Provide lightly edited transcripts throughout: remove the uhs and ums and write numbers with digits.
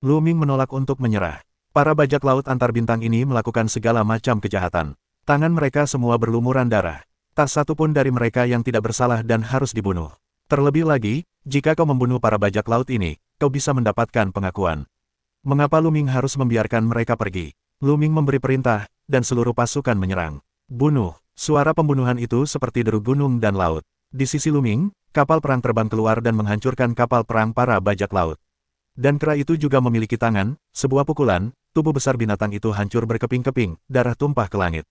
Lu Ming menolak untuk menyerah. Para bajak laut antar bintang ini melakukan segala macam kejahatan. Tangan mereka semua berlumuran darah. Tak satu pun dari mereka yang tidak bersalah dan harus dibunuh. Terlebih lagi, jika kau membunuh para bajak laut ini, kau bisa mendapatkan pengakuan. Mengapa Lu Ming harus membiarkan mereka pergi? Lu Ming memberi perintah, dan seluruh pasukan menyerang. Bunuh! Suara pembunuhan itu seperti deru gunung dan laut. Di sisi Lu Ming, kapal perang terbang keluar dan menghancurkan kapal perang para bajak laut. Dan kera itu juga memiliki tangan, sebuah pukulan, tubuh besar binatang itu hancur berkeping-keping, darah tumpah ke langit.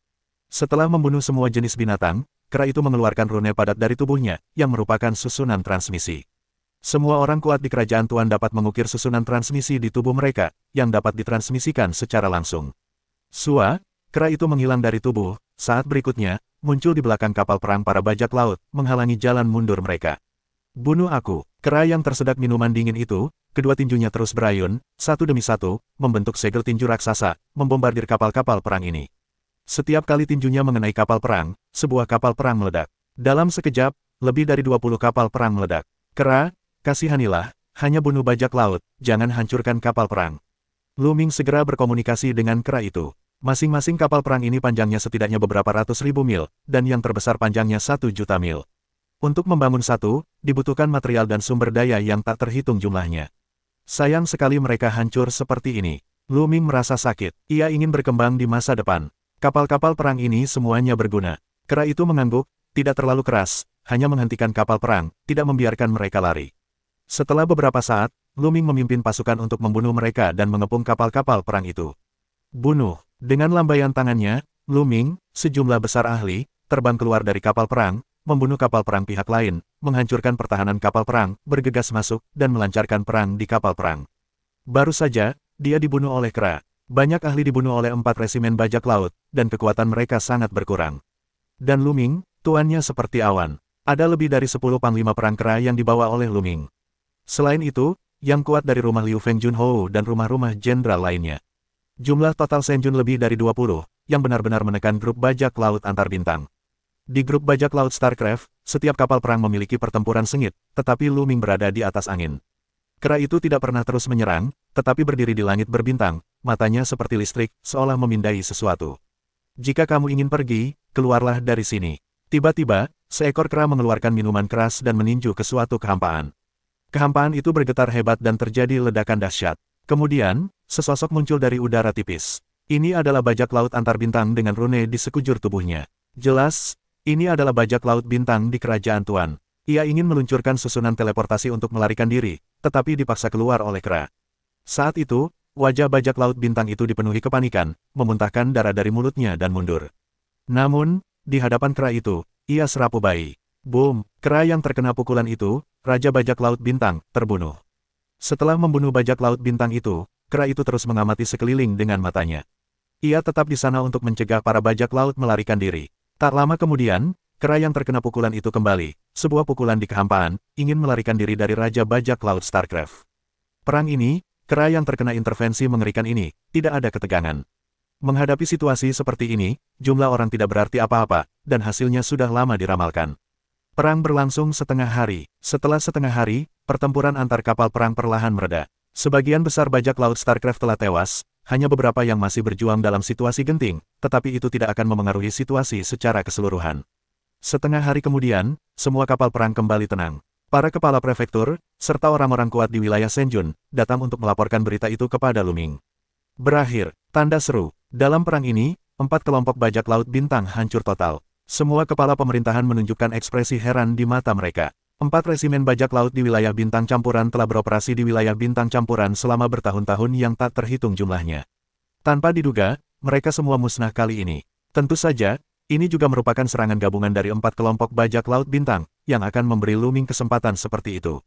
Setelah membunuh semua jenis binatang, kera itu mengeluarkan rune padat dari tubuhnya, yang merupakan susunan transmisi. Semua orang kuat di kerajaan Tuan dapat mengukir susunan transmisi di tubuh mereka, yang dapat ditransmisikan secara langsung. Sua, kera itu menghilang dari tubuh, saat berikutnya, muncul di belakang kapal perang para bajak laut, menghalangi jalan mundur mereka. Bunuh aku! Kera yang tersedak minuman dingin itu, kedua tinjunya terus berayun, satu demi satu, membentuk segel tinju raksasa, membombardir kapal-kapal perang ini. Setiap kali tinjunya mengenai kapal perang, sebuah kapal perang meledak. Dalam sekejap, lebih dari 20 kapal perang meledak. Kera, kasihanilah, hanya bunuh bajak laut, jangan hancurkan kapal perang. Lu Ming segera berkomunikasi dengan kera itu. Masing-masing kapal perang ini panjangnya setidaknya beberapa ratus ribu mil, dan yang terbesar panjangnya 1 juta mil. Untuk membangun satu, dibutuhkan material dan sumber daya yang tak terhitung jumlahnya. Sayang sekali mereka hancur seperti ini. Lu Ming merasa sakit. Ia ingin berkembang di masa depan. Kapal-kapal perang ini semuanya berguna. Kera itu mengangguk, tidak terlalu keras, hanya menghentikan kapal perang, tidak membiarkan mereka lari. Setelah beberapa saat, Lu Ming memimpin pasukan untuk membunuh mereka dan mengepung kapal-kapal perang itu. Bunuh! Dengan lambaian tangannya, Lu Ming, sejumlah besar ahli, terbang keluar dari kapal perang, membunuh kapal perang pihak lain, menghancurkan pertahanan kapal perang, bergegas masuk, dan melancarkan perang di kapal perang. Baru saja, dia dibunuh oleh kera. Banyak ahli dibunuh oleh 4 resimen bajak laut, dan kekuatan mereka sangat berkurang. Dan Lu Ming, tuannya seperti awan. Ada lebih dari 10 panglima perang kera yang dibawa oleh Lu Ming. Selain itu, yang kuat dari rumah Liu Feng Junhou dan rumah-rumah jenderal lainnya. Jumlah total Senjun lebih dari 20, yang benar-benar menekan grup bajak laut antar bintang. Di grup bajak laut Starcraft, setiap kapal perang memiliki pertempuran sengit, tetapi Lu Ming berada di atas angin. Kera itu tidak pernah terus menyerang, tetapi berdiri di langit berbintang, matanya seperti listrik, seolah memindai sesuatu. Jika kamu ingin pergi, keluarlah dari sini. Tiba-tiba, seekor kera mengeluarkan minuman keras dan meninju ke suatu kehampaan. Kehampaan itu bergetar hebat dan terjadi ledakan dahsyat. Kemudian, sesosok muncul dari udara tipis. Ini adalah bajak laut antar bintang dengan rune di sekujur tubuhnya. Jelas, ini adalah bajak laut bintang di kerajaan Tuan. Ia ingin meluncurkan susunan teleportasi untuk melarikan diri, tetapi dipaksa keluar oleh kera. Saat itu, wajah bajak laut bintang itu dipenuhi kepanikan, memuntahkan darah dari mulutnya dan mundur. Namun, di hadapan kera itu, ia serapu bayi. Boom! Kera yang terkena pukulan itu, Raja Bajak Laut Bintang, terbunuh. Setelah membunuh bajak laut bintang itu, kera itu terus mengamati sekeliling dengan matanya. Ia tetap di sana untuk mencegah para bajak laut melarikan diri. Tak lama kemudian, kera yang terkena pukulan itu kembali, sebuah pukulan di kehampaan, ingin melarikan diri dari Raja Bajak Laut Starcraft. Perang ini, kera yang terkena intervensi mengerikan ini, tidak ada ketegangan. Menghadapi situasi seperti ini, jumlah orang tidak berarti apa-apa, dan hasilnya sudah lama diramalkan. Perang berlangsung setengah hari. Setelah setengah hari, pertempuran antar kapal perang perlahan mereda. Sebagian besar bajak laut Starcraft telah tewas, hanya beberapa yang masih berjuang dalam situasi genting, tetapi itu tidak akan memengaruhi situasi secara keseluruhan. Setengah hari kemudian, semua kapal perang kembali tenang. Para kepala prefektur, serta orang-orang kuat di wilayah Senjun, datang untuk melaporkan berita itu kepada Lu Ming. Berakhir, tanda seru. Dalam perang ini, 4 kelompok bajak laut bintang hancur total. Semua kepala pemerintahan menunjukkan ekspresi heran di mata mereka. 4 resimen bajak laut di wilayah bintang campuran telah beroperasi di wilayah bintang campuran selama bertahun-tahun yang tak terhitung jumlahnya. Tanpa diduga, mereka semua musnah kali ini. Tentu saja, ini juga merupakan serangan gabungan dari 4 kelompok bajak laut bintang, yang akan memberi Lu Ming kesempatan seperti itu.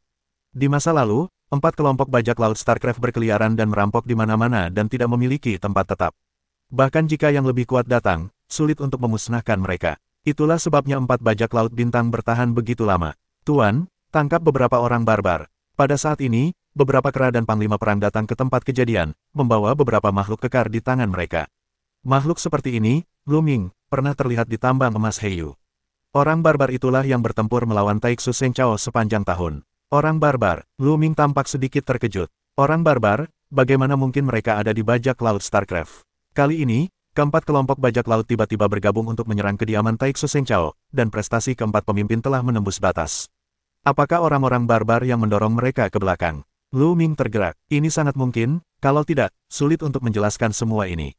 Di masa lalu, 4 kelompok bajak laut Starcraft berkeliaran dan merampok di mana-mana dan tidak memiliki tempat tetap. Bahkan jika yang lebih kuat datang, sulit untuk memusnahkan mereka. Itulah sebabnya 4 bajak laut bintang bertahan begitu lama. Tuan, tangkap beberapa orang barbar. Pada saat ini, beberapa kera dan panglima perang datang ke tempat kejadian, membawa beberapa makhluk kekar di tangan mereka. Makhluk seperti ini, Lu Ming, pernah terlihat di tambang emas Heiyu. Orang barbar itulah yang bertempur melawan Taiksu Seng Chao sepanjang tahun. Orang barbar, Lu Ming tampak sedikit terkejut. Orang barbar, bagaimana mungkin mereka ada di bajak laut Starcraft? Kali ini, keempat kelompok bajak laut tiba-tiba bergabung untuk menyerang kediaman Taixu Sengchao, dan prestasi keempat pemimpin telah menembus batas. Apakah orang-orang barbar yang mendorong mereka ke belakang? Lu Ming tergerak. Ini sangat mungkin, kalau tidak, sulit untuk menjelaskan semua ini.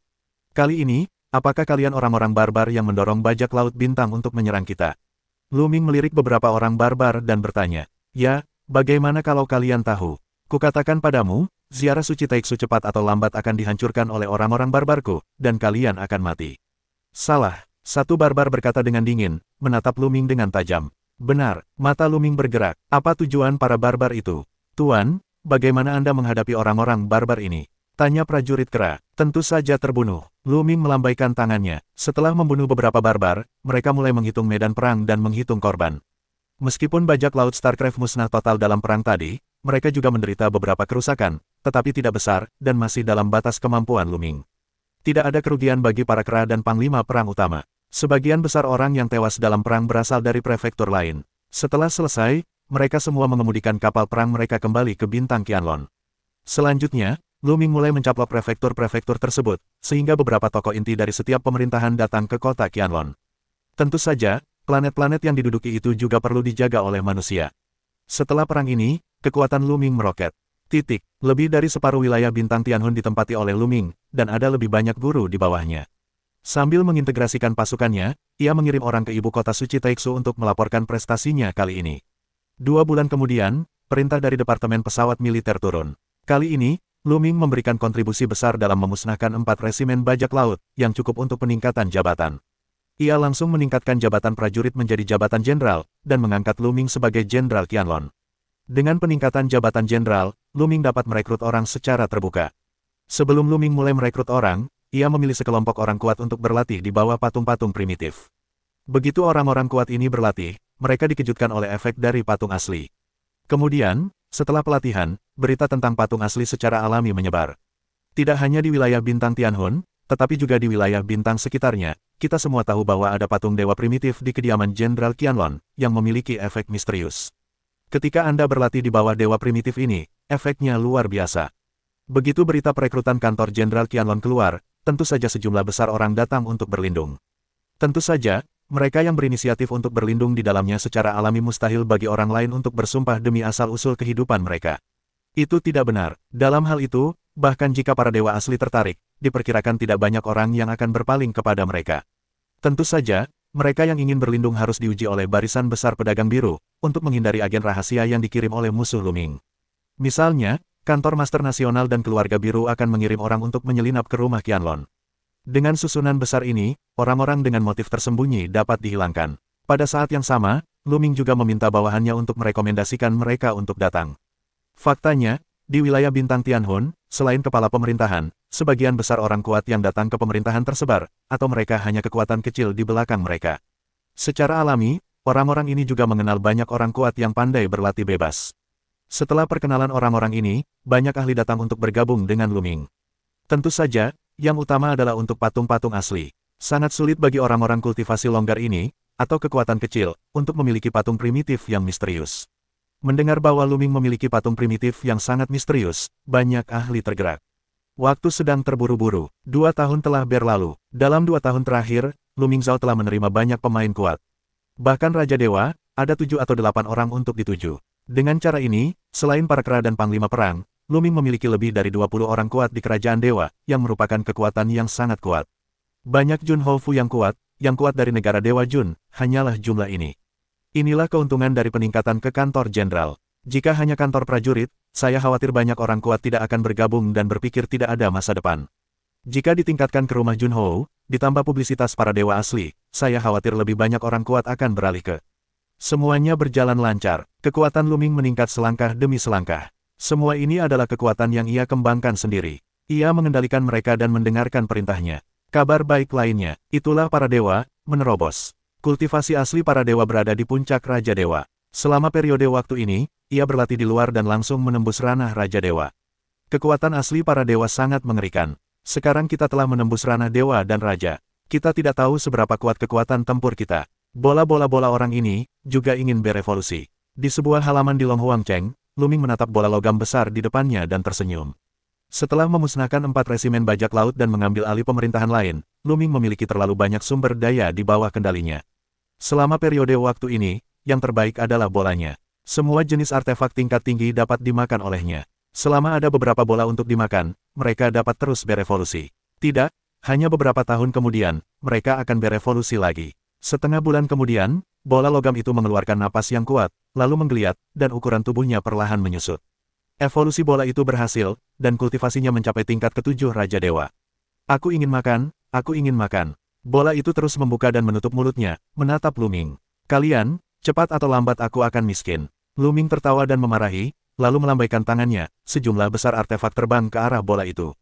Kali ini, apakah kalian orang-orang barbar yang mendorong bajak laut bintang untuk menyerang kita? Lu Ming melirik beberapa orang barbar dan bertanya, ya, bagaimana kalau kalian tahu? Kukatakan padamu, ziarah suci Taixu cepat atau lambat akan dihancurkan oleh orang-orang barbarku, dan kalian akan mati. Salah, satu barbar berkata dengan dingin, menatap Lu Ming dengan tajam. Benar, mata Lu Ming bergerak. Apa tujuan para barbar itu? Tuan, bagaimana Anda menghadapi orang-orang barbar ini? Tanya prajurit kera. Tentu saja terbunuh. Lu Ming melambaikan tangannya. Setelah membunuh beberapa barbar, mereka mulai menghitung medan perang dan menghitung korban. Meskipun bajak laut Starcraft musnah total dalam perang tadi, mereka juga menderita beberapa kerusakan, tetapi tidak besar, dan masih dalam batas kemampuan Lu Ming. Tidak ada kerugian bagi para kera dan panglima perang utama. Sebagian besar orang yang tewas dalam perang berasal dari prefektur lain. Setelah selesai, mereka semua mengemudikan kapal perang mereka kembali ke bintang Qianlong. Selanjutnya, Lu Ming mulai mencaplok prefektur-prefektur tersebut, sehingga beberapa tokoh inti dari setiap pemerintahan datang ke kota Qianlong. Tentu saja, planet-planet yang diduduki itu juga perlu dijaga oleh manusia. Setelah perang ini, kekuatan Lu Ming meroket. Lebih dari separuh wilayah bintang Tianhun ditempati oleh Lu Ming, dan ada lebih banyak guru di bawahnya. Sambil mengintegrasikan pasukannya, ia mengirim orang ke ibu kota suci Taixu untuk melaporkan prestasinya kali ini. 2 bulan kemudian, perintah dari Departemen Pesawat Militer turun. Kali ini, Lu Ming memberikan kontribusi besar dalam memusnahkan 4 resimen bajak laut, yang cukup untuk peningkatan jabatan. Ia langsung meningkatkan jabatan prajurit menjadi jabatan jenderal, dan mengangkat Lu Ming sebagai Jenderal Qianlong. Dengan peningkatan jabatan jenderal, Lu Ming dapat merekrut orang secara terbuka. Sebelum Lu Ming mulai merekrut orang, ia memilih sekelompok orang kuat untuk berlatih di bawah patung-patung primitif. Begitu orang-orang kuat ini berlatih, mereka dikejutkan oleh efek dari patung asli. Kemudian, setelah pelatihan, berita tentang patung asli secara alami menyebar. Tidak hanya di wilayah bintang Tianhun, tetapi juga di wilayah bintang sekitarnya, kita semua tahu bahwa ada patung dewa primitif di kediaman Jenderal Qianlong, yang memiliki efek misterius. Ketika Anda berlatih di bawah dewa primitif ini, efeknya luar biasa. Begitu berita perekrutan kantor Jenderal Qianlong keluar, tentu saja sejumlah besar orang datang untuk berlindung. Tentu saja, mereka yang berinisiatif untuk berlindung di dalamnya secara alami mustahil bagi orang lain untuk bersumpah demi asal-usul kehidupan mereka. Itu tidak benar. Dalam hal itu, bahkan jika para dewa asli tertarik, diperkirakan tidak banyak orang yang akan berpaling kepada mereka. Tentu saja, mereka yang ingin berlindung harus diuji oleh barisan besar pedagang biru, untuk menghindari agen rahasia yang dikirim oleh musuh Lu Ming. Misalnya, kantor Master Nasional dan keluarga biru akan mengirim orang untuk menyelinap ke rumah Qianlong. Dengan susunan besar ini, orang-orang dengan motif tersembunyi dapat dihilangkan. Pada saat yang sama, Lu Ming juga meminta bawahannya untuk merekomendasikan mereka untuk datang. Faktanya, di wilayah bintang Tianhun, selain kepala pemerintahan, sebagian besar orang kuat yang datang ke pemerintahan tersebar, atau mereka hanya kekuatan kecil di belakang mereka. Secara alami, orang-orang ini juga mengenal banyak orang kuat yang pandai berlatih bebas. Setelah perkenalan orang-orang ini, banyak ahli datang untuk bergabung dengan Lu Ming. Tentu saja, yang utama adalah untuk patung-patung asli. Sangat sulit bagi orang-orang kultivasi longgar ini, atau kekuatan kecil, untuk memiliki patung primitif yang misterius. Mendengar bahwa Lu Ming memiliki patung primitif yang sangat misterius, banyak ahli tergerak. Waktu sedang terburu-buru. 2 tahun telah berlalu. Dalam 2 tahun terakhir, Lu Mingzhao telah menerima banyak pemain kuat. Bahkan Raja Dewa, ada 7 atau 8 orang untuk dituju. Dengan cara ini, selain para kera dan panglima perang, Lu Ming memiliki lebih dari 20 orang kuat di kerajaan dewa, yang merupakan kekuatan yang sangat kuat. Banyak Jun Houfu yang kuat dari negara Dewa Jun, hanyalah jumlah ini. Inilah keuntungan dari peningkatan ke kantor jenderal. Jika hanya kantor prajurit, saya khawatir banyak orang kuat tidak akan bergabung dan berpikir tidak ada masa depan. Jika ditingkatkan ke rumah Jun Hou, ditambah publisitas para dewa asli, saya khawatir lebih banyak orang kuat akan beralih ke. Semuanya berjalan lancar, kekuatan Lu Ming meningkat selangkah demi selangkah. Semua ini adalah kekuatan yang ia kembangkan sendiri. Ia mengendalikan mereka dan mendengarkan perintahnya. Kabar baik lainnya, itulah para dewa, menerobos. Kultivasi asli para dewa berada di puncak Raja Dewa. Selama periode waktu ini, ia berlatih di luar dan langsung menembus ranah Raja Dewa. Kekuatan asli para dewa sangat mengerikan. Sekarang kita telah menembus ranah dewa dan raja. Kita tidak tahu seberapa kuat kekuatan tempur kita. Bola-bola orang ini juga ingin berevolusi. Di sebuah halaman di Longhuangcheng, Lu Ming menatap bola logam besar di depannya dan tersenyum. Setelah memusnahkan 4 resimen bajak laut dan mengambil alih pemerintahan lain, Lu Ming memiliki terlalu banyak sumber daya di bawah kendalinya. Selama periode waktu ini, yang terbaik adalah bolanya. Semua jenis artefak tingkat tinggi dapat dimakan olehnya. Selama ada beberapa bola untuk dimakan, mereka dapat terus berevolusi. Tidak, hanya beberapa tahun kemudian, mereka akan berevolusi lagi. Setengah bulan kemudian, bola logam itu mengeluarkan napas yang kuat, lalu menggeliat, dan ukuran tubuhnya perlahan menyusut. Evolusi bola itu berhasil, dan kultivasinya mencapai tingkat ke-7 Raja Dewa. Aku ingin makan, aku ingin makan. Bola itu terus membuka dan menutup mulutnya, menatap Lu Ming. Kalian, cepat atau lambat aku akan miskin. Lu Ming tertawa dan memarahi, lalu melambaikan tangannya, sejumlah besar artefak terbang ke arah bola itu.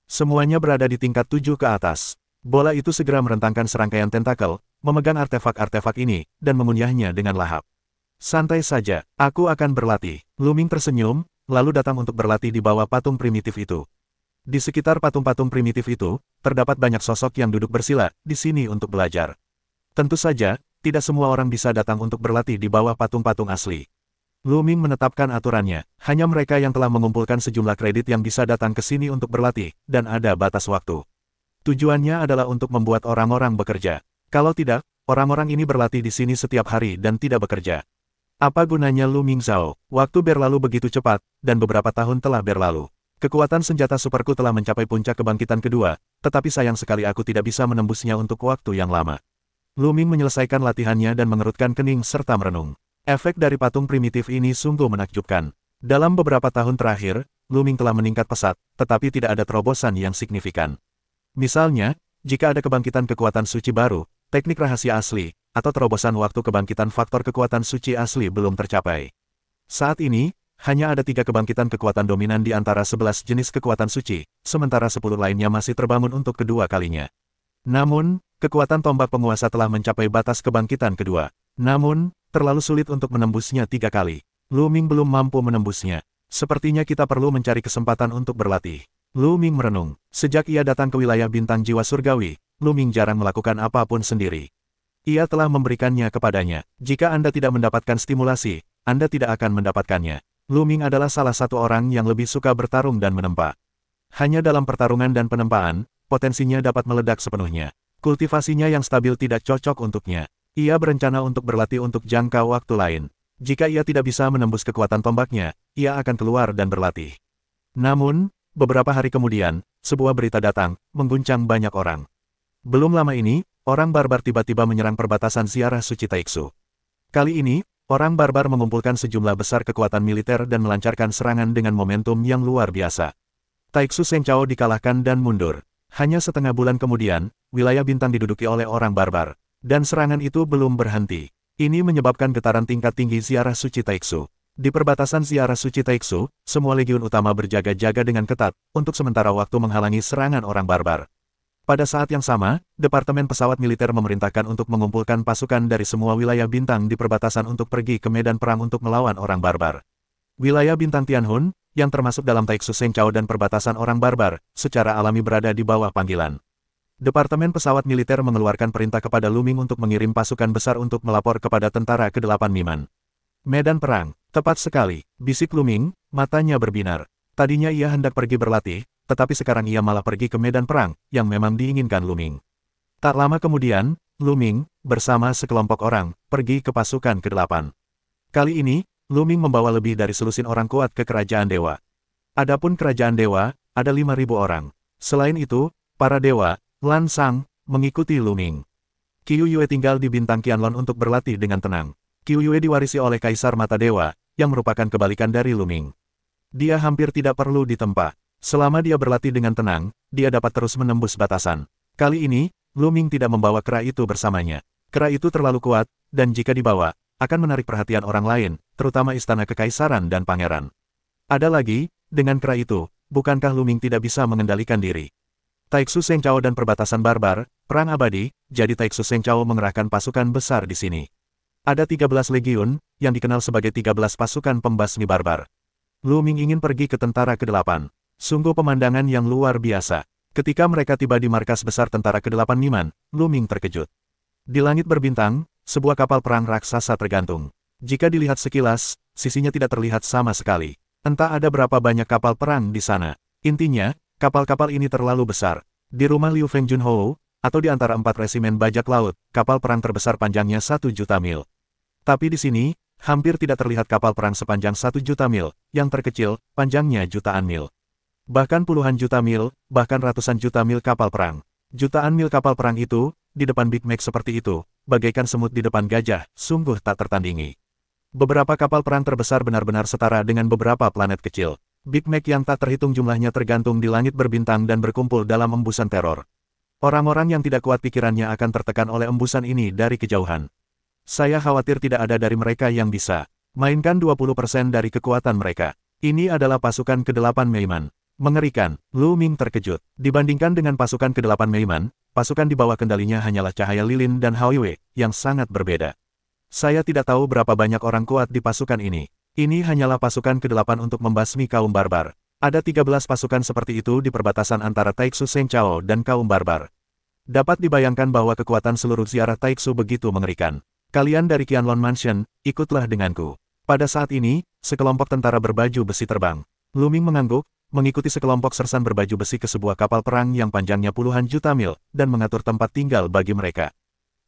Semuanya berada di tingkat 7 ke atas. Bola itu segera merentangkan serangkaian tentakel, memegang artefak-artefak ini, dan mengunyahnya dengan lahap. Santai saja, aku akan berlatih. Lu Ming tersenyum, lalu datang untuk berlatih di bawah patung primitif itu. Di sekitar patung-patung primitif itu, terdapat banyak sosok yang duduk bersila di sini untuk belajar. Tentu saja, tidak semua orang bisa datang untuk berlatih di bawah patung-patung asli. Lu Ming menetapkan aturannya, hanya mereka yang telah mengumpulkan sejumlah kredit yang bisa datang ke sini untuk berlatih, dan ada batas waktu. Tujuannya adalah untuk membuat orang-orang bekerja. Kalau tidak, orang-orang ini berlatih di sini setiap hari dan tidak bekerja. Apa gunanya Lu Ming Zhao? Waktu berlalu begitu cepat, dan beberapa tahun telah berlalu. Kekuatan senjata superku telah mencapai puncak kebangkitan kedua, tetapi sayang sekali aku tidak bisa menembusnya untuk waktu yang lama. Lu Ming menyelesaikan latihannya dan mengerutkan kening serta merenung. Efek dari patung primitif ini sungguh menakjubkan. Dalam beberapa tahun terakhir, Lu Ming telah meningkat pesat, tetapi tidak ada terobosan yang signifikan. Misalnya, jika ada kebangkitan kekuatan suci baru, teknik rahasia asli, atau terobosan waktu kebangkitan faktor kekuatan suci asli belum tercapai. Saat ini, hanya ada 3 kebangkitan kekuatan dominan di antara 11 jenis kekuatan suci, sementara 10 lainnya masih terbangun untuk kedua kalinya. Namun, kekuatan tombak penguasa telah mencapai batas kebangkitan kedua. Namun, terlalu sulit untuk menembusnya 3 kali. Lu Ming belum mampu menembusnya. Sepertinya kita perlu mencari kesempatan untuk berlatih. Lu Ming merenung. Sejak ia datang ke wilayah bintang jiwa surgawi, Lu Ming jarang melakukan apapun sendiri. Ia telah memberikannya kepadanya. Jika Anda tidak mendapatkan stimulasi, Anda tidak akan mendapatkannya. Lu Ming adalah salah satu orang yang lebih suka bertarung dan menempa. Hanya dalam pertarungan dan penempaan, potensinya dapat meledak sepenuhnya. Kultivasinya yang stabil tidak cocok untuknya. Ia berencana untuk berlatih untuk jangka waktu lain. Jika ia tidak bisa menembus kekuatan tombaknya, ia akan keluar dan berlatih. Namun, beberapa hari kemudian, sebuah berita datang, mengguncang banyak orang. Belum lama ini, orang barbar tiba-tiba menyerang perbatasan ziarah suci Taixu. Kali ini, orang barbar mengumpulkan sejumlah besar kekuatan militer dan melancarkan serangan dengan momentum yang luar biasa. Taixu Sengchao dikalahkan dan mundur. Hanya setengah bulan kemudian, wilayah bintang diduduki oleh orang barbar. Dan serangan itu belum berhenti. Ini menyebabkan getaran tingkat tinggi ziarah suci Taixu. Di perbatasan ziarah suci Taixu, semua legiun utama berjaga-jaga dengan ketat, untuk sementara waktu menghalangi serangan orang barbar. Pada saat yang sama, Departemen Pesawat Militer memerintahkan untuk mengumpulkan pasukan dari semua wilayah bintang di perbatasan untuk pergi ke medan perang untuk melawan orang barbar. Wilayah bintang Tianhun, yang termasuk dalam Taixu Sengchao dan perbatasan orang barbar, secara alami berada di bawah panggilan. Departemen Pesawat Militer mengeluarkan perintah kepada Lu Ming untuk mengirim pasukan besar untuk melapor kepada tentara ke-8 Miman. Medan perang, tepat sekali, bisik Lu Ming, matanya berbinar. Tadinya ia hendak pergi berlatih, tetapi sekarang ia malah pergi ke medan perang, yang memang diinginkan Lu Ming. Tak lama kemudian, Lu Ming, bersama sekelompok orang, pergi ke pasukan ke-8. Kali ini, Lu Ming membawa lebih dari selusin orang kuat ke Kerajaan Dewa. Adapun Kerajaan Dewa, ada 5.000 orang. Selain itu, para dewa, Lan Sang, mengikuti Lu Ming. Qiu Yue tinggal di bintang Qianlong untuk berlatih dengan tenang. Qiu Yue diwarisi oleh Kaisar Mata Dewa, yang merupakan kebalikan dari Lu Ming. Dia hampir tidak perlu ditempa. Selama dia berlatih dengan tenang, dia dapat terus menembus batasan. Kali ini, Lu Ming tidak membawa kera itu bersamanya. Kera itu terlalu kuat, dan jika dibawa, akan menarik perhatian orang lain, terutama istana kekaisaran dan pangeran. Ada lagi, dengan kera itu, bukankah Lu Ming tidak bisa mengendalikan diri? Taixu Sengchao dan perbatasan barbar, perang abadi, jadi Taixu Sengchao mengerahkan pasukan besar di sini. Ada 13 legiun, yang dikenal sebagai 13 pasukan pembasmi barbar. Lu Ming ingin pergi ke tentara ke-8. Sungguh pemandangan yang luar biasa. Ketika mereka tiba di markas besar tentara ke-8 Miman, Lu Ming terkejut. Di langit berbintang, sebuah kapal perang raksasa tergantung. Jika dilihat sekilas, sisinya tidak terlihat sama sekali. Entah ada berapa banyak kapal perang di sana. Intinya, kapal-kapal ini terlalu besar. Di rumah Liu Feng Junhou, atau di antara 4 resimen bajak laut, kapal perang terbesar panjangnya 1 juta mil. Tapi di sini, hampir tidak terlihat kapal perang sepanjang 1 juta mil, yang terkecil, panjangnya jutaan mil. Bahkan puluhan juta mil, bahkan ratusan juta mil kapal perang. Jutaan mil kapal perang itu, di depan Big Mac seperti itu, bagaikan semut di depan gajah, sungguh tak tertandingi. Beberapa kapal perang terbesar benar-benar setara dengan beberapa planet kecil. Big Mac yang tak terhitung jumlahnya tergantung di langit berbintang dan berkumpul dalam embusan teror. Orang-orang yang tidak kuat pikirannya akan tertekan oleh embusan ini dari kejauhan. Saya khawatir tidak ada dari mereka yang bisa mainkan 20% dari kekuatan mereka. Ini adalah pasukan ke-8 Meiman. Mengerikan, Lu Ming terkejut. Dibandingkan dengan pasukan ke-8 Meiman, pasukan di bawah kendalinya hanyalah cahaya lilin dan Hao Yue, yang sangat berbeda. Saya tidak tahu berapa banyak orang kuat di pasukan ini. Ini hanyalah pasukan ke-8 untuk membasmi kaum barbar. Ada 13 pasukan seperti itu di perbatasan antara Taixu Seng Chao dan kaum barbar. Dapat dibayangkan bahwa kekuatan seluruh ziarah Taixu begitu mengerikan. Kalian dari Qianlong Mansion, ikutlah denganku. Pada saat ini, sekelompok tentara berbaju besi terbang. Lu Ming mengangguk, mengikuti sekelompok sersan berbaju besi ke sebuah kapal perang yang panjangnya puluhan juta mil, dan mengatur tempat tinggal bagi mereka.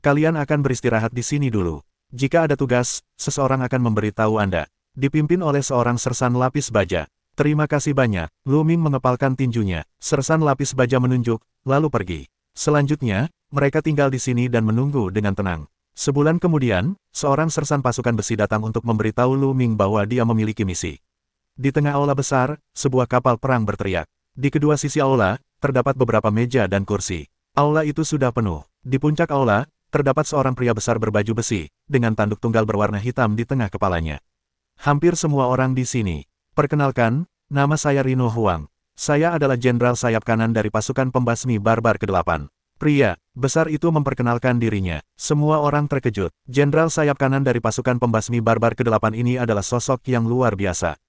Kalian akan beristirahat di sini dulu. Jika ada tugas, seseorang akan memberitahu Anda. Dipimpin oleh seorang sersan lapis baja. Terima kasih banyak. Lu Ming mengepalkan tinjunya. Sersan lapis baja menunjuk, lalu pergi. Selanjutnya, mereka tinggal di sini dan menunggu dengan tenang. Sebulan kemudian, seorang sersan pasukan besi datang untuk memberitahu Lu Ming bahwa dia memiliki misi. Di tengah aula besar, sebuah kapal perang berteriak. Di kedua sisi aula, terdapat beberapa meja dan kursi. Aula itu sudah penuh. Di puncak aula, terdapat seorang pria besar berbaju besi, dengan tanduk tunggal berwarna hitam di tengah kepalanya. Hampir semua orang di sini. Perkenalkan, nama saya Rino Huang. Saya adalah jenderal sayap kanan dari pasukan pembasmi barbar ke-8. Pria besar itu memperkenalkan dirinya. Semua orang terkejut. Jenderal sayap kanan dari pasukan pembasmi barbar ke-8 ini adalah sosok yang luar biasa.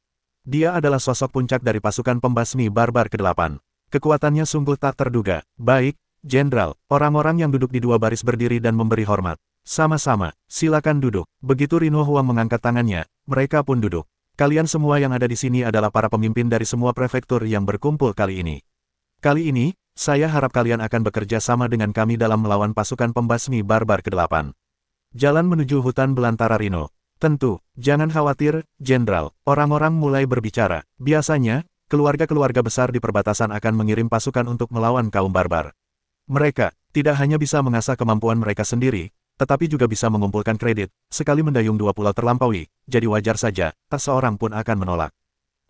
Dia adalah sosok puncak dari pasukan pembasmi barbar ke-8. Kekuatannya sungguh tak terduga. Baik, Jenderal, orang-orang yang duduk di dua baris berdiri dan memberi hormat. Sama-sama, silakan duduk. Begitu Rino Huang mengangkat tangannya, mereka pun duduk. Kalian semua yang ada di sini adalah para pemimpin dari semua prefektur yang berkumpul kali ini. Kali ini, saya harap kalian akan bekerja sama dengan kami dalam melawan pasukan pembasmi barbar ke-8. Jalan menuju hutan belantara Rino. Tentu, jangan khawatir, Jenderal. Orang-orang mulai berbicara. Biasanya, keluarga-keluarga besar di perbatasan akan mengirim pasukan untuk melawan kaum barbar. Mereka tidak hanya bisa mengasah kemampuan mereka sendiri, tetapi juga bisa mengumpulkan kredit. Sekali mendayung dua pulau terlampaui, jadi wajar saja, tak seorang pun akan menolak.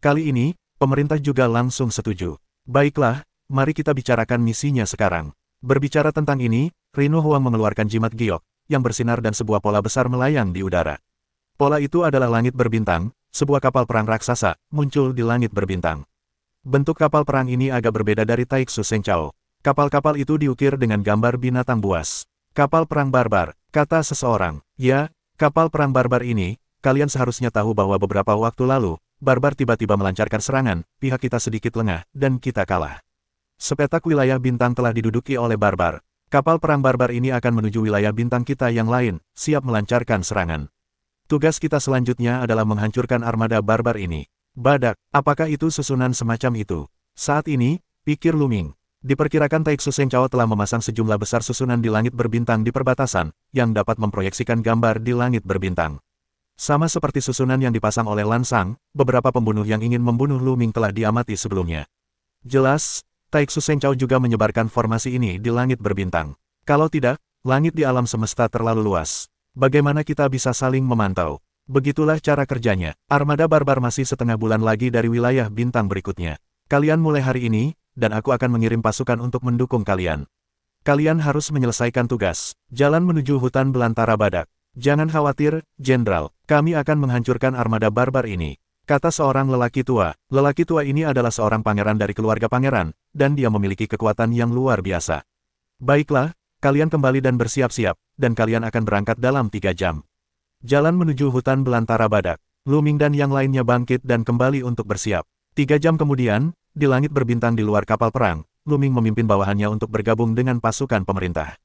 Kali ini, pemerintah juga langsung setuju. Baiklah, mari kita bicarakan misinya sekarang. Berbicara tentang ini, Rino Huang mengeluarkan jimat giok, yang bersinar dan sebuah pola besar melayang di udara. Pola itu adalah langit berbintang, sebuah kapal perang raksasa, muncul di langit berbintang. Bentuk kapal perang ini agak berbeda dari Taixu Seng Chao. Kapal-kapal itu diukir dengan gambar binatang buas. Kapal perang barbar, kata seseorang. Ya, kapal perang barbar ini, kalian seharusnya tahu bahwa beberapa waktu lalu, barbar tiba-tiba melancarkan serangan, pihak kita sedikit lengah, dan kita kalah. Sepetak wilayah bintang telah diduduki oleh barbar. Kapal perang barbar ini akan menuju wilayah bintang kita yang lain, siap melancarkan serangan. Tugas kita selanjutnya adalah menghancurkan armada barbar ini. Badak, apakah itu susunan semacam itu? Saat ini, pikir Lu Ming. Diperkirakan Taixu Seng Chao telah memasang sejumlah besar susunan di langit berbintang di perbatasan, yang dapat memproyeksikan gambar di langit berbintang. Sama seperti susunan yang dipasang oleh Lan Sang, beberapa pembunuh yang ingin membunuh Lu Ming telah diamati sebelumnya. Jelas, Taixu Seng Chao juga menyebarkan formasi ini di langit berbintang. Kalau tidak, langit di alam semesta terlalu luas. Bagaimana kita bisa saling memantau? Begitulah cara kerjanya. Armada barbar masih setengah bulan lagi dari wilayah bintang berikutnya. Kalian mulai hari ini, dan aku akan mengirim pasukan untuk mendukung kalian. Kalian harus menyelesaikan tugas. Jalan menuju hutan belantara badak. Jangan khawatir, Jenderal. Kami akan menghancurkan armada barbar ini. Kata seorang lelaki tua. Lelaki tua ini adalah seorang pangeran dari keluarga pangeran, dan dia memiliki kekuatan yang luar biasa. Baiklah, kalian kembali dan bersiap-siap, dan kalian akan berangkat dalam 3 jam. Jalan menuju hutan belantara badak. Lu Ming dan yang lainnya bangkit dan kembali untuk bersiap. 3 jam kemudian, di langit berbintang di luar kapal perang, Lu Ming memimpin bawahannya untuk bergabung dengan pasukan pemerintah.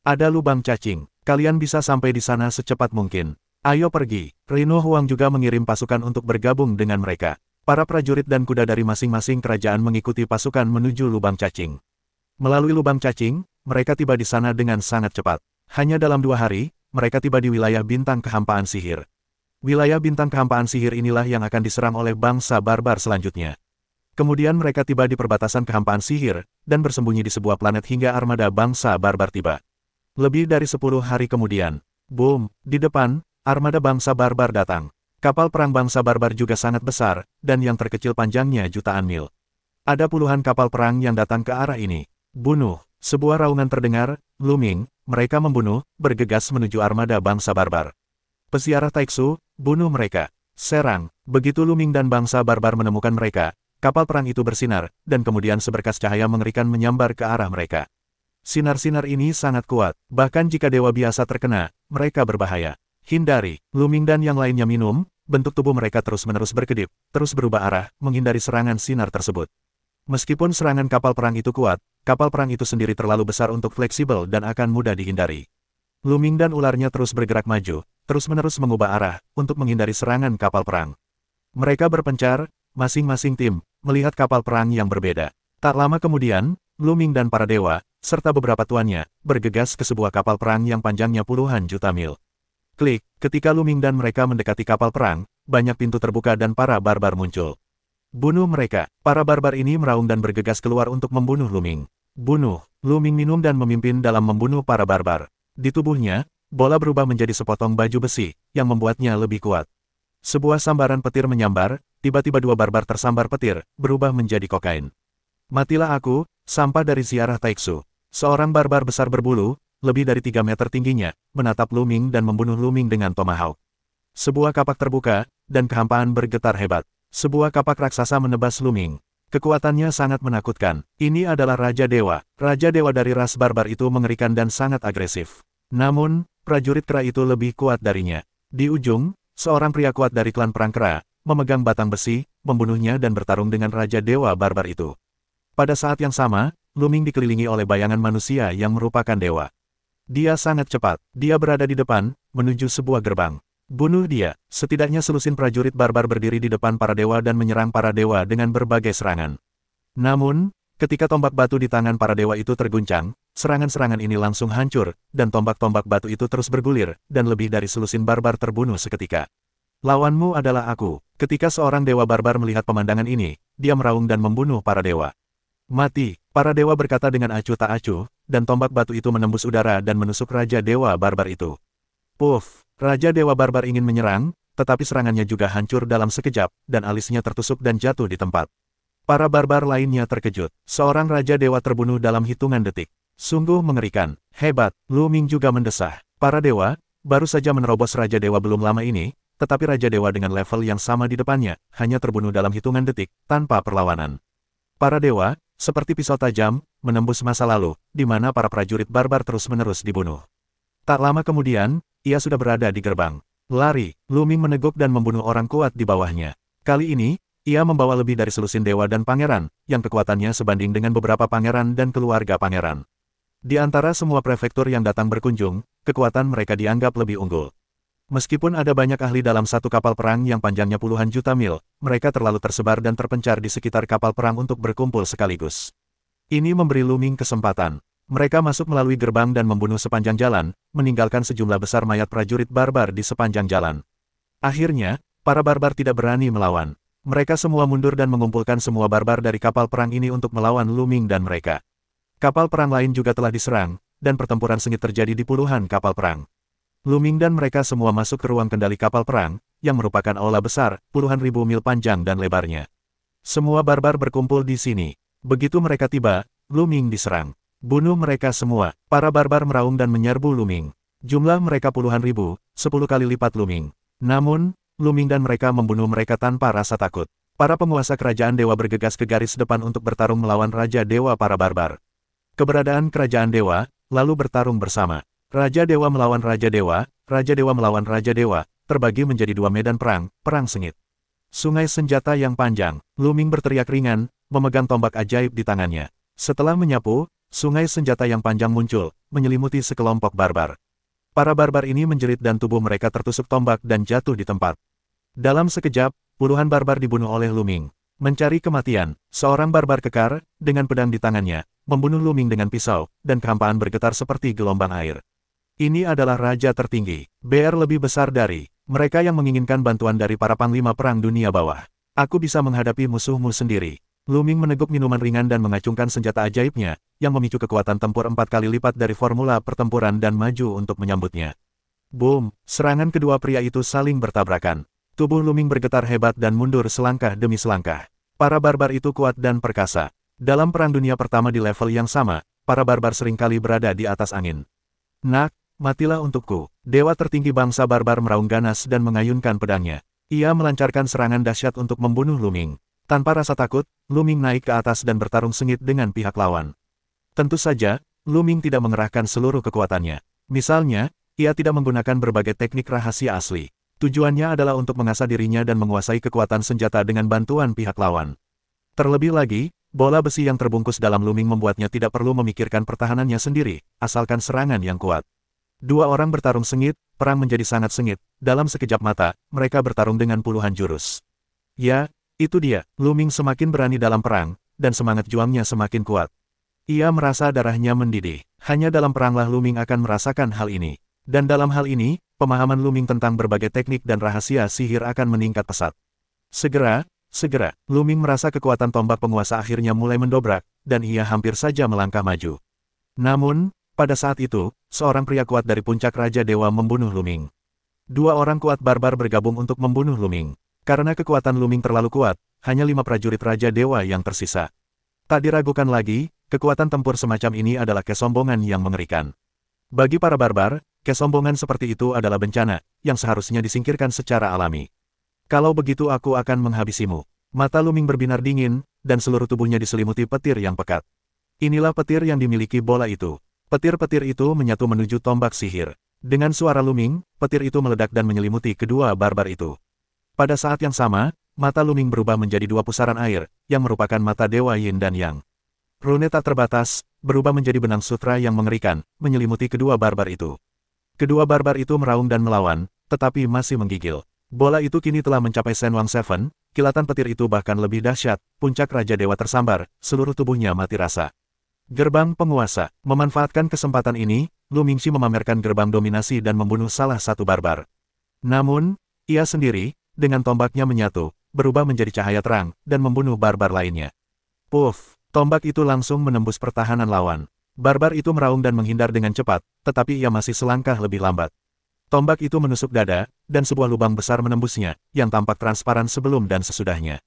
Ada lubang cacing, kalian bisa sampai di sana secepat mungkin. Ayo pergi. Rino Huang juga mengirim pasukan untuk bergabung dengan mereka. Para prajurit dan kuda dari masing-masing kerajaan mengikuti pasukan menuju lubang cacing. Melalui lubang cacing, mereka tiba di sana dengan sangat cepat. Hanya dalam 2 hari, mereka tiba di wilayah bintang kehampaan sihir. Wilayah bintang kehampaan sihir inilah yang akan diserang oleh bangsa barbar selanjutnya. Kemudian mereka tiba di perbatasan kehampaan sihir, dan bersembunyi di sebuah planet hingga armada bangsa barbar tiba. Lebih dari 10 hari kemudian, boom, di depan, armada bangsa barbar datang. Kapal perang bangsa barbar juga sangat besar, dan yang terkecil panjangnya jutaan mil. Ada puluhan kapal perang yang datang ke arah ini. Bunuh, sebuah raungan terdengar, looming, mereka membunuh, bergegas menuju armada bangsa barbar. Peziarah Taiksu, bunuh mereka. Serang, begitu looming dan bangsa barbar menemukan mereka, kapal perang itu bersinar, dan kemudian seberkas cahaya mengerikan menyambar ke arah mereka. Sinar-sinar ini sangat kuat, bahkan jika dewa biasa terkena, mereka berbahaya. Hindari, looming dan yang lainnya minum, bentuk tubuh mereka terus-menerus berkedip, terus berubah arah, menghindari serangan sinar tersebut. Meskipun serangan kapal perang itu kuat, kapal perang itu sendiri terlalu besar untuk fleksibel dan akan mudah dihindari. Looming dan ularnya terus bergerak maju, terus-menerus mengubah arah, untuk menghindari serangan kapal perang. Mereka berpencar, masing-masing tim, melihat kapal perang yang berbeda. Tak lama kemudian, Looming dan para dewa, serta beberapa tuannya, bergegas ke sebuah kapal perang yang panjangnya puluhan juta mil. Klik, ketika Looming dan mereka mendekati kapal perang, banyak pintu terbuka dan para barbar muncul. Bunuh mereka. Para barbar ini meraung dan bergegas keluar untuk membunuh Looming. Bunuh. Looming minum dan memimpin dalam membunuh para barbar. Di tubuhnya, bola berubah menjadi sepotong baju besi, yang membuatnya lebih kuat. Sebuah sambaran petir menyambar, tiba-tiba 2 barbar tersambar petir, berubah menjadi kokain. Matilah aku, sampah dari ziarah Taiksu. Seorang barbar besar berbulu, lebih dari 3 meter tingginya, menatap Looming dan membunuh Looming dengan tomahawk. Sebuah kapak terbuka, dan kehampaan bergetar hebat. Sebuah kapak raksasa menebas Looming. Kekuatannya sangat menakutkan. Ini adalah Raja Dewa. Raja Dewa dari ras barbar itu mengerikan dan sangat agresif. Namun, prajurit kera itu lebih kuat darinya. Di ujung, seorang pria kuat dari klan perang kera, memegang batang besi, membunuhnya dan bertarung dengan Raja Dewa barbar itu. Pada saat yang sama, Looming dikelilingi oleh bayangan manusia yang merupakan dewa. Dia sangat cepat. Dia berada di depan, menuju sebuah gerbang. Bunuh dia. Setidaknya selusin prajurit barbar berdiri di depan para dewa dan menyerang para dewa dengan berbagai serangan. Namun, ketika tombak batu di tangan para dewa itu terguncang, serangan-serangan ini langsung hancur, dan tombak-tombak batu itu terus bergulir, dan lebih dari selusin barbar terbunuh seketika. Lawanmu adalah aku. Ketika seorang dewa barbar melihat pemandangan ini, dia meraung dan membunuh para dewa. Mati. Para dewa berkata dengan acuh tak acuh, dan tombak batu itu menembus udara dan menusuk Raja Dewa Barbar itu. Puff! Raja Dewa Barbar ingin menyerang, tetapi serangannya juga hancur dalam sekejap, dan alisnya tertusuk dan jatuh di tempat. Para barbar lainnya terkejut. Seorang Raja Dewa terbunuh dalam hitungan detik. Sungguh mengerikan. Hebat. Looming juga mendesah. Para dewa, baru saja menerobos Raja Dewa belum lama ini, tetapi Raja Dewa dengan level yang sama di depannya, hanya terbunuh dalam hitungan detik, tanpa perlawanan. Para dewa, seperti pisau tajam, menembus masa lalu, di mana para prajurit barbar terus-menerus dibunuh. Tak lama kemudian, ia sudah berada di gerbang. Lari, Looming meneguk dan membunuh orang kuat di bawahnya. Kali ini, ia membawa lebih dari selusin dewa dan pangeran, yang kekuatannya sebanding dengan beberapa pangeran dan keluarga pangeran. Di antara semua prefektur yang datang berkunjung, kekuatan mereka dianggap lebih unggul. Meskipun ada banyak ahli dalam satu kapal perang yang panjangnya puluhan juta mil, mereka terlalu tersebar dan terpencar di sekitar kapal perang untuk berkumpul sekaligus. Ini memberi Looming kesempatan. Mereka masuk melalui gerbang dan membunuh sepanjang jalan, meninggalkan sejumlah besar mayat prajurit barbar di sepanjang jalan. Akhirnya, para barbar tidak berani melawan. Mereka semua mundur dan mengumpulkan semua barbar dari kapal perang ini untuk melawan Looming dan mereka. Kapal perang lain juga telah diserang, dan pertempuran sengit terjadi di puluhan kapal perang. Looming dan mereka semua masuk ke ruang kendali kapal perang, yang merupakan aula besar, puluhan ribu mil panjang dan lebarnya. Semua barbar berkumpul di sini. Begitu mereka tiba, Looming diserang. Bunuh mereka semua. Para barbar meraung dan menyerbu Looming. Jumlah mereka puluhan ribu, 10 kali lipat Looming. Namun, Looming dan mereka membunuh mereka tanpa rasa takut. Para penguasa kerajaan dewa bergegas ke garis depan untuk bertarung melawan Raja Dewa para barbar. Keberadaan kerajaan dewa, lalu bertarung bersama. Raja Dewa melawan Raja Dewa, Raja Dewa melawan Raja Dewa, terbagi menjadi 2 medan perang, perang sengit. Sungai senjata yang panjang, Looming berteriak ringan, memegang tombak ajaib di tangannya. Setelah menyapu, sungai senjata yang panjang muncul, menyelimuti sekelompok barbar. Para barbar ini menjerit dan tubuh mereka tertusuk tombak dan jatuh di tempat. Dalam sekejap, puluhan barbar dibunuh oleh Luming. Mencari kematian, seorang barbar kekar, dengan pedang di tangannya, membunuh Luming dengan pisau, dan kehampaan bergetar seperti gelombang air. Ini adalah raja tertinggi, BR lebih besar dari mereka yang menginginkan bantuan dari para panglima perang dunia bawah. Aku bisa menghadapi musuhmu sendiri. Luming meneguk minuman ringan dan mengacungkan senjata ajaibnya, yang memicu kekuatan tempur 4 kali lipat dari formula pertempuran dan maju untuk menyambutnya. Boom! Serangan kedua pria itu saling bertabrakan. Tubuh Luming bergetar hebat dan mundur selangkah demi selangkah. Para barbar itu kuat dan perkasa. Dalam Perang Dunia Pertama di level yang sama, para barbar seringkali berada di atas angin. Nak, matilah untukku. Dewa tertinggi bangsa barbar meraung ganas dan mengayunkan pedangnya. Ia melancarkan serangan dahsyat untuk membunuh Luming. Tanpa rasa takut, Luming naik ke atas dan bertarung sengit dengan pihak lawan. Tentu saja, Luming tidak mengerahkan seluruh kekuatannya. Misalnya, ia tidak menggunakan berbagai teknik rahasia asli. Tujuannya adalah untuk mengasah dirinya dan menguasai kekuatan senjata dengan bantuan pihak lawan. Terlebih lagi, bola besi yang terbungkus dalam Luming membuatnya tidak perlu memikirkan pertahanannya sendiri, asalkan serangan yang kuat. Dua orang bertarung sengit, perang menjadi sangat sengit. Dalam sekejap mata, mereka bertarung dengan puluhan jurus. Ya, itu dia, Luming semakin berani dalam perang, dan semangat juangnya semakin kuat. Ia merasa darahnya mendidih. Hanya dalam peranglah Luming akan merasakan hal ini. Dan dalam hal ini, pemahaman Luming tentang berbagai teknik dan rahasia sihir akan meningkat pesat. Segera, Luming merasa kekuatan tombak penguasa akhirnya mulai mendobrak, dan ia hampir saja melangkah maju. Namun, pada saat itu, seorang pria kuat dari puncak Raja Dewa membunuh Luming. Dua orang kuat barbar bergabung untuk membunuh Luming. Karena kekuatan Luming terlalu kuat, hanya 5 prajurit Raja Dewa yang tersisa. Tak diragukan lagi, kekuatan tempur semacam ini adalah kesombongan yang mengerikan. Bagi para barbar, kesombongan seperti itu adalah bencana, yang seharusnya disingkirkan secara alami. Kalau begitu aku akan menghabisimu. Mata Luming berbinar dingin, dan seluruh tubuhnya diselimuti petir yang pekat. Inilah petir yang dimiliki bola itu. Petir-petir itu menyatu menuju tombak sihir. Dengan suara Luming, petir itu meledak dan menyelimuti kedua barbar itu. Pada saat yang sama, mata Luming berubah menjadi 2 pusaran air, yang merupakan mata Dewa Yin dan Yang. Rune tak terbatas, berubah menjadi benang sutra yang mengerikan, menyelimuti kedua barbar itu. Kedua barbar itu meraung dan melawan, tetapi masih menggigil. Bola itu kini telah mencapai Senwang Seven, kilatan petir itu bahkan lebih dahsyat, puncak Raja Dewa tersambar, seluruh tubuhnya mati rasa. Gerbang penguasa, memanfaatkan kesempatan ini, Lu Mingxi memamerkan gerbang dominasi dan membunuh salah satu barbar. Namun, ia sendiri, dengan tombaknya menyatu, berubah menjadi cahaya terang, dan membunuh barbar lainnya. Puff, tombak itu langsung menembus pertahanan lawan. Barbar itu meraung dan menghindar dengan cepat, tetapi ia masih selangkah lebih lambat. Tombak itu menusuk dada, dan sebuah lubang besar menembusnya, yang tampak transparan sebelum dan sesudahnya.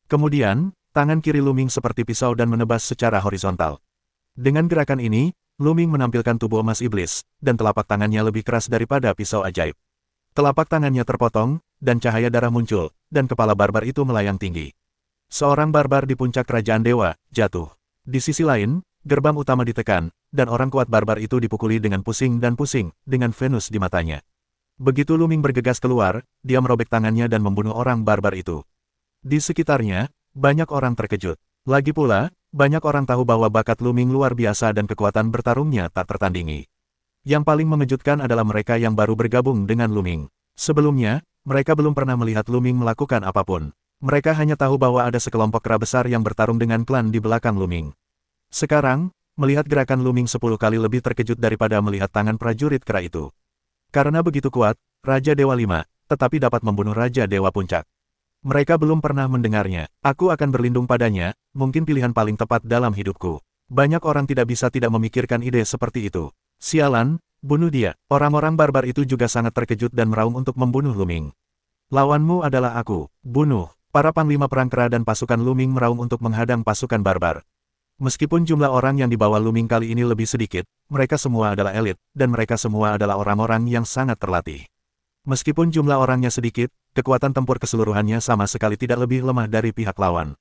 Kemudian, tangan kiri Luming seperti pisau dan menebas secara horizontal. Dengan gerakan ini, Luming menampilkan tubuh emas iblis, dan telapak tangannya lebih keras daripada pisau ajaib. Telapak tangannya terpotong, dan cahaya darah muncul, dan kepala barbar itu melayang tinggi. Seorang barbar di puncak kerajaan dewa, jatuh. Di sisi lain, gerbang utama ditekan, dan orang kuat barbar itu dipukuli dengan pusing dan pusing, dengan Venus di matanya. Begitu Luming bergegas keluar, dia merobek tangannya dan membunuh orang barbar itu. Di sekitarnya, banyak orang terkejut. Lagi pula, banyak orang tahu bahwa bakat Luming luar biasa dan kekuatan bertarungnya tak tertandingi. Yang paling mengejutkan adalah mereka yang baru bergabung dengan Luming. Sebelumnya, mereka belum pernah melihat Luming melakukan apapun. Mereka hanya tahu bahwa ada sekelompok kera besar yang bertarung dengan klan di belakang Luming. Sekarang, melihat gerakan Luming 10 kali lebih terkejut daripada melihat tangan prajurit kera itu. Karena begitu kuat, Raja Dewa 5, tetapi dapat membunuh Raja Dewa Puncak. Mereka belum pernah mendengarnya. Aku akan berlindung padanya, mungkin pilihan paling tepat dalam hidupku. Banyak orang tidak bisa tidak memikirkan ide seperti itu. Sialan, bunuh dia. Orang-orang barbar itu juga sangat terkejut dan meraung untuk membunuh Luming. Lawanmu adalah aku. Bunuh. Para panglima perang kera dan pasukan Luming meraung untuk menghadang pasukan barbar. Meskipun jumlah orang yang dibawa Luming kali ini lebih sedikit, mereka semua adalah elit, dan mereka semua adalah orang-orang yang sangat terlatih. Meskipun jumlah orangnya sedikit, kekuatan tempur keseluruhannya sama sekali tidak lebih lemah dari pihak lawan.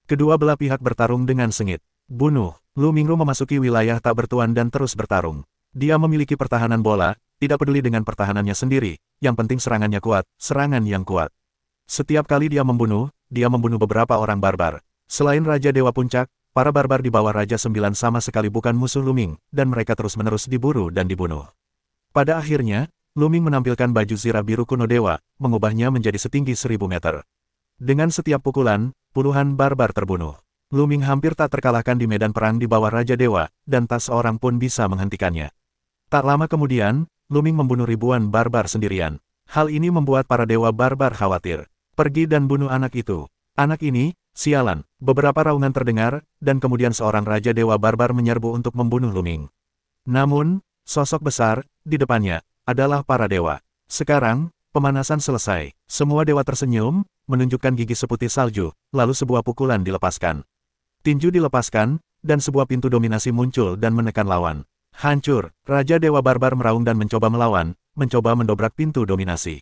Kedua belah pihak bertarung dengan sengit. Bunuh. Luming memasuki wilayah tak bertuan dan terus bertarung. Dia memiliki pertahanan bola, tidak peduli dengan pertahanannya sendiri, yang penting serangannya kuat, serangan yang kuat. Setiap kali dia membunuh beberapa orang barbar. Selain Raja Dewa Puncak, para barbar di bawah Raja 9 sama sekali bukan musuh Luming, dan mereka terus-menerus diburu dan dibunuh. Pada akhirnya, Luming menampilkan baju zirah biru kuno dewa, mengubahnya menjadi setinggi 1000 meter. Dengan setiap pukulan, puluhan barbar terbunuh. Luming hampir tak terkalahkan di medan perang di bawah Raja Dewa, dan tak seorang pun bisa menghentikannya. Tak lama kemudian, Luming membunuh ribuan barbar sendirian. Hal ini membuat para dewa barbar khawatir. Pergi dan bunuh anak itu. Anak ini, sialan. Beberapa raungan terdengar, dan kemudian seorang Raja Dewa barbar menyerbu untuk membunuh Luming. Namun, sosok besar, di depannya, adalah para dewa. Sekarang, pemanasan selesai. Semua dewa tersenyum, menunjukkan gigi seputih salju, lalu sebuah pukulan dilepaskan. Tinju dilepaskan, dan sebuah pintu dominasi muncul dan menekan lawan. Hancur, Raja Dewa Barbar meraung dan mencoba melawan, mencoba mendobrak pintu dominasi.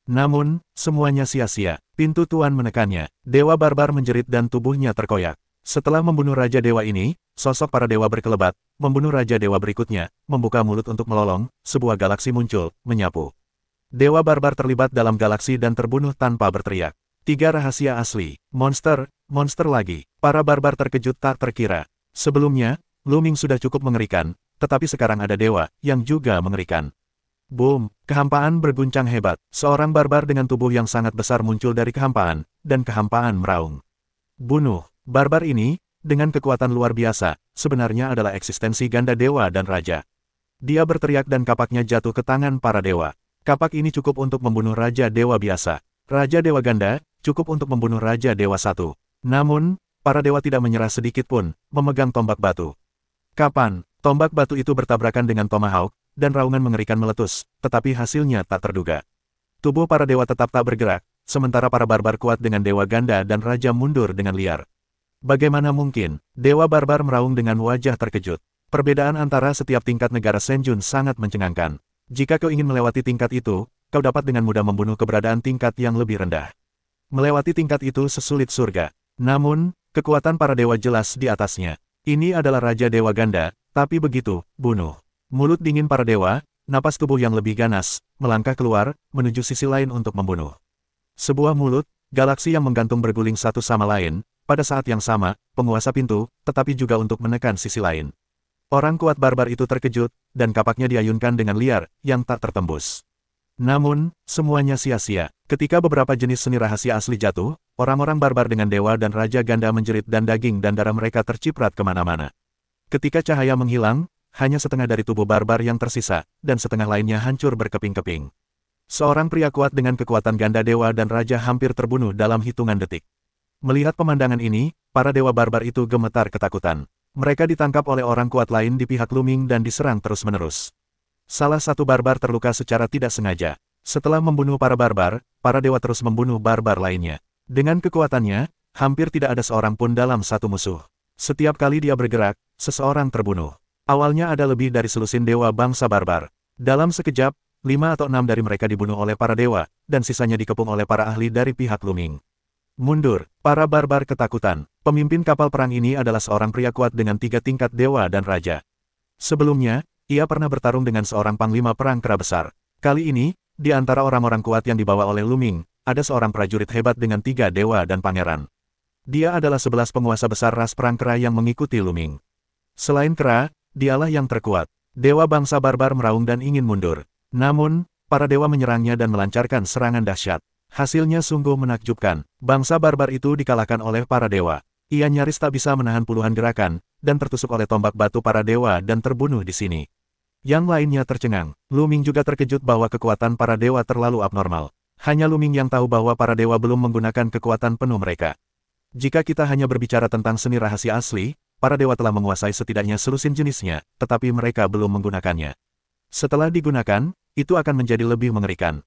Namun, semuanya sia-sia. Pintu tuan menekannya. Dewa Barbar menjerit dan tubuhnya terkoyak. Setelah membunuh Raja Dewa ini, sosok para dewa berkelebat, membunuh Raja Dewa berikutnya, membuka mulut untuk melolong, sebuah galaksi muncul, menyapu. Dewa Barbar terlibat dalam galaksi dan terbunuh tanpa berteriak. 3 rahasia asli. Monster, monster lagi. Para barbar terkejut tak terkira. Sebelumnya, Luming sudah cukup mengerikan, tetapi sekarang ada dewa, yang juga mengerikan. Boom, kehampaan berguncang hebat. Seorang barbar dengan tubuh yang sangat besar muncul dari kehampaan, dan kehampaan meraung. Bunuh. Barbar ini, dengan kekuatan luar biasa, sebenarnya adalah eksistensi ganda dewa dan raja. Dia berteriak dan kapaknya jatuh ke tangan para dewa. Kapak ini cukup untuk membunuh Raja Dewa biasa. Raja Dewa Ganda, cukup untuk membunuh Raja Dewa 1. Namun, para dewa tidak menyerah sedikit pun, memegang tombak batu. Kapan, tombak batu itu bertabrakan dengan tomahawk, dan raungan mengerikan meletus, tetapi hasilnya tak terduga. Tubuh para dewa tetap tak bergerak, sementara para barbar kuat dengan Dewa Ganda dan Raja mundur dengan liar. Bagaimana mungkin? Dewa barbar meraung dengan wajah terkejut. Perbedaan antara setiap tingkat negara Senjun sangat mencengangkan. Jika kau ingin melewati tingkat itu, kau dapat dengan mudah membunuh keberadaan tingkat yang lebih rendah. Melewati tingkat itu sesulit surga. Namun, kekuatan para dewa jelas di atasnya. Ini adalah Raja Dewa Ganda, tapi begitu, bunuh. Mulut dingin para dewa, napas tubuh yang lebih ganas, melangkah keluar, menuju sisi lain untuk membunuh. Sebuah mulut, galaksi yang menggantung berguling satu sama lain, pada saat yang sama, penguasa pintu, tetapi juga untuk menekan sisi lain. Orang kuat barbar itu terkejut, dan kapaknya diayunkan dengan liar, yang tak tertembus. Namun, semuanya sia-sia. Ketika beberapa jenis seni rahasia asli jatuh, orang-orang barbar dengan dewa dan Raja Ganda menjerit dan daging dan darah mereka terciprat kemana-mana. Ketika cahaya menghilang, hanya setengah dari tubuh barbar yang tersisa, dan setengah lainnya hancur berkeping-keping. Seorang pria kuat dengan kekuatan ganda dewa dan raja hampir terbunuh dalam hitungan detik. Melihat pemandangan ini, para dewa barbar itu gemetar ketakutan. Mereka ditangkap oleh orang kuat lain di pihak Luming dan diserang terus-menerus. Salah satu barbar terluka secara tidak sengaja. Setelah membunuh para barbar, para dewa terus membunuh barbar lainnya. Dengan kekuatannya, hampir tidak ada seorang pun dalam satu musuh. Setiap kali dia bergerak, seseorang terbunuh. Awalnya ada lebih dari selusin dewa bangsa barbar. Dalam sekejap, 5 atau 6 dari mereka dibunuh oleh para dewa, dan sisanya dikepung oleh para ahli dari pihak Luming. Mundur, para barbar ketakutan. Pemimpin kapal perang ini adalah seorang pria kuat dengan 3 tingkat dewa dan raja. Sebelumnya, ia pernah bertarung dengan seorang panglima perang kera besar. Kali ini, di antara orang-orang kuat yang dibawa oleh Luming, ada seorang prajurit hebat dengan 3 dewa dan pangeran. Dia adalah 11 penguasa besar ras perang kera yang mengikuti Luming. Selain kera, dialah yang terkuat. Dewa bangsa barbar meraung dan ingin mundur. Namun, para dewa menyerangnya dan melancarkan serangan dahsyat. Hasilnya sungguh menakjubkan. Bangsa barbar itu dikalahkan oleh para dewa. Ia nyaris tak bisa menahan puluhan gerakan, dan tertusuk oleh tombak batu para dewa dan terbunuh di sini. Yang lainnya tercengang. Luming juga terkejut bahwa kekuatan para dewa terlalu abnormal. Hanya Luming yang tahu bahwa para dewa belum menggunakan kekuatan penuh mereka. Jika kita hanya berbicara tentang seni rahasia asli, para dewa telah menguasai setidaknya selusin jenisnya, tetapi mereka belum menggunakannya. Setelah digunakan, itu akan menjadi lebih mengerikan.